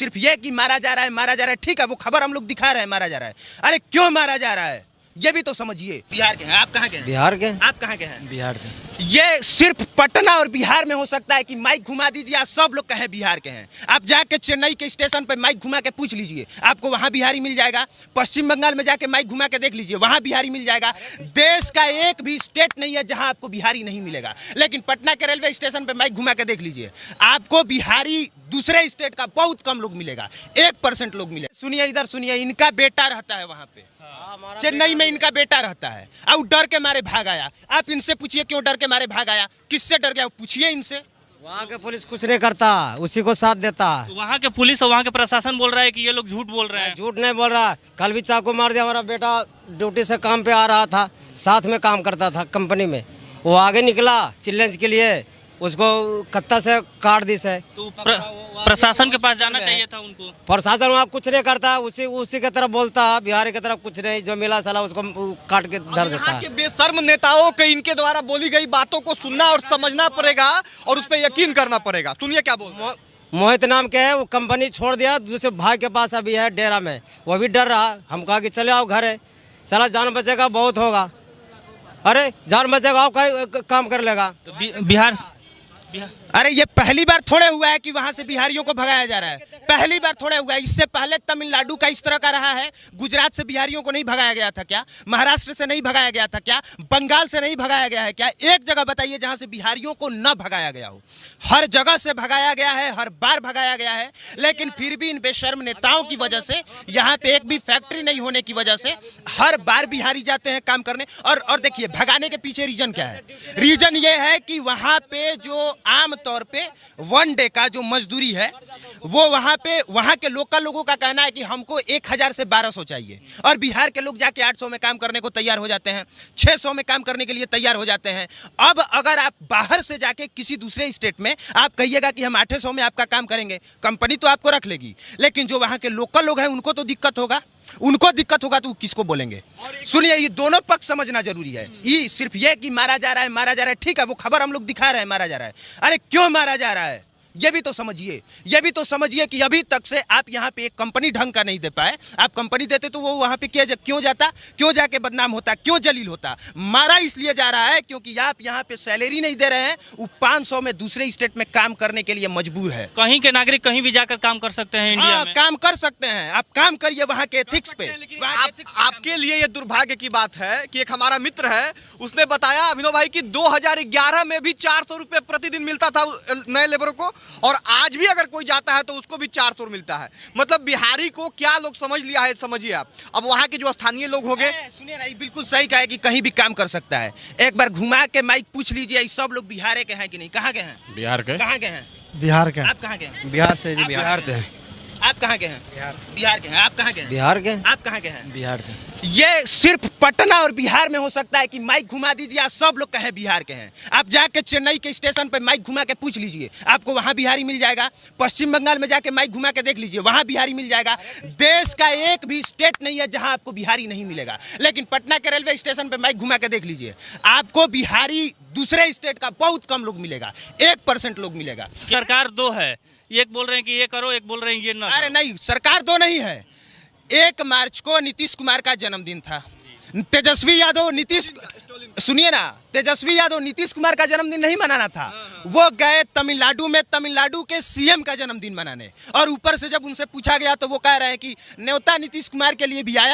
सिर्फ ये कि मारा जा रहा है, ठीक है, वो खबर हम लोग दिखा रहे हैं, मारा जा रहा है। अरे क्यों मारा जा रहा है ये भी तो समझिए। बिहार के हैं आप, कहाँ के हैं? बिहार के। आप कहाँ के हैं? बिहार से। ये सिर्फ पटना और बिहार में हो सकता है कि माइक घुमा दीजिए, आप सब लोग कहें बिहार के हैं। आप जाके चेन्नई के स्टेशन पे माइक घुमा के पूछ लीजिए, आपको वहां बिहारी मिल जाएगा। पश्चिम बंगाल में जाके माइक घुमा के देख लीजिए, वहां बिहारी मिल जाएगा। देश का एक भी स्टेट नहीं है जहां आपको बिहारी नहीं मिलेगा। लेकिन पटना के रेलवे स्टेशन पे माइक घुमा के देख लीजिए, आपको बिहारी दूसरे स्टेट का बहुत कम लोग मिलेगा, 1% लोग मिलेगा। सुनिए इधर सुनिए, इनका बेटा रहता है वहां पे, चेन्नई में इनका बेटा रहता है, और डर के मारे भाग आया। आप इनसे पूछिए क्यों डर के मारे भाग आया, किससे डर गया, पूछिए इनसे। वहाँ के पुलिस कुछ नहीं करता, उसी को साथ देता। तो वहाँ के पुलिस और वहाँ के प्रशासन बोल रहा है कि ये लोग झूठ बोल रहे हैं। झूठ नहीं बोल रहा, कल भी चाकू मार दिया। हमारा बेटा ड्यूटी से काम पे आ रहा था, साथ में काम करता था कंपनी में, वो आगे निकला चैलेंज के लिए, उसको कत्ता से काट दी से। तो प्रशासन के पास जाना चाहिए था उनको। प्रशासन वहाँ कुछ नहीं करता, उसी की तरफ बोलता है, बिहार की तरफ कुछ नहीं, जो मिला साला उसको काट के धर देता यहाँ के बेशर्म नेताओं के इनके द्वारा बोली गई बातों को सुनना और समझना पड़ेगा और उस पर यकीन करना पड़ेगा। सुनिए क्या बोल। मोहित नाम के है, वो कंपनी छोड़ दिया, दूसरे भाई के पास अभी है डेरा में, वो भी डर रहा। हम कहा कि चले आओ घर है, साला जान बचेगा बहुत होगा। अरे जान बचेगा आओ, काम कर लेगा। तो बिहार अरे ये पहली बार थोड़े हुआ है कि वहां से बिहारियों को भगाया जा रहा है, पहली बार थोड़े हुआ है। इससे पहले तमिलनाडु का इस तरह का रहा है। गुजरात से बिहारियों को नहीं भगाया गया था क्या? महाराष्ट्र से नहीं भगाया गया था क्या? बंगाल से नहीं भगाया गया है क्या? एक जगह बताइए जहां से बिहारियों को न भगाया गया हो। हर जगह से भगाया गया है, हर बार भगाया गया है। लेकिन फिर भी इन बेशर्म नेताओं की वजह से, यहाँ पे एक भी फैक्ट्री नहीं होने की वजह से हर बार बिहारी जाते हैं काम करने। और देखिए भगाने के पीछे रीजन क्या है? रीजन ये है कि वहां पे जो आम तौर पे 1 डे का जो मजदूरी है, वो वहां पे वहां के लोकल लोगों का कहना है कि हमको 1000 से 1200 चाहिए, और बिहार के लोग जाके 800 में काम करने को तैयार हो जाते हैं, 600 में काम करने के लिए तैयार हो जाते हैं। अब अगर आप बाहर से जाके किसी दूसरे स्टेट में आप कहिएगा कि हम 800 में आपका काम करेंगे, कंपनी तो आपको रख लेगी, लेकिन जो वहां के लोकल लोग हैं उनको तो दिक्कत होगा, तो किसको बोलेंगे? सुनिए, ये दोनों पक्ष समझना जरूरी है। ये सिर्फ ये कि मारा जा रहा है, ठीक है, वो खबर हम लोग दिखा रहे हैं, मारा जा रहा है। अरे क्यों मारा जा रहा है ये भी तो समझिए कि अभी तक से आप यहाँ पे एक कंपनी ढंग का नहीं दे पाए। आप कंपनी देते तो वो वहाँ पे क्यों जाता, क्यों जाके बदनाम होता, क्यों जलील होता? मारा इसलिए जा रहा है क्योंकि आप यहाँ पे सैलरी नहीं दे रहे हैं, वो 500 में दूसरे स्टेट में काम करने के लिए मजबूर है। कहीं के नागरिक कहीं भी जाकर काम कर सकते हैं इंडिया में। काम कर सकते हैं, आप काम करिए वहाँ के एथिक्स पे। आपके लिए ये दुर्भाग्य की बात है कि एक हमारा मित्र है, उसने बताया अभिनव भाई कि 2011 में भी 400 रुपये प्रतिदिन मिलता था नए लेबरों को, और आज भी अगर कोई जाता है तो उसको भी 400 मिलता है। मतलब बिहारी को क्या लोग समझ लिया है, समझिए आप। अब वहाँ के जो स्थानीय लोग होंगे, सुनिए ना, बिल्कुल सही कहा है कि कहीं भी काम कर सकता है। एक बार घुमा के माइक पूछ लीजिए, सब लोग बिहार के हैं कि नहीं? कहाँ के हैं? बिहार के। कहाँ के हैं? बिहार के। आप कहाँ के हैं? बिहार से। बिहार से। आप कहाँ के हैं? बिहार के हैं। आप कहाँ के हैं? बिहार के। आप कहाँ के हैं? बिहार से। ये सिर्फ पटना और बिहार में हो सकता है कि माइक घुमा दीजिए, आप सब लोग कहें बिहार के हैं। आप जाके चेन्नई के स्टेशन पे माइक घुमा के पूछ लीजिए, आपको वहां बिहारी मिल जाएगा। पश्चिम बंगाल में जाके माइक घुमा के देख लीजिए, वहां बिहारी मिल जाएगा। देश का एक भी स्टेट नहीं है जहां आपको बिहारी नहीं मिलेगा। लेकिन पटना के रेलवे स्टेशन पे माइक घुमा के देख लीजिए, आपको बिहारी दूसरे स्टेट का बहुत कम लोग मिलेगा, 1% लोग मिलेगा। सरकार दो है, एक बोल रहे हैं कि ये करो, एक बोल रहे हैं ये ना। अरे नहीं, सरकार दो नहीं है। 1 मार्च को नीतीश कुमार का जन्मदिन था। तेजस्वी यादव नीतीश कुमार का जन्मदिन नहीं मनाना था, वो गए तमिलनाडु में तमिलनाडु के सीएम का जन्मदिन मनाने, और ऊपर से जब उनसे पूछा गया तो वो कह रहे हैं कि न्योता नीतीश कुमार के लिए भी आया।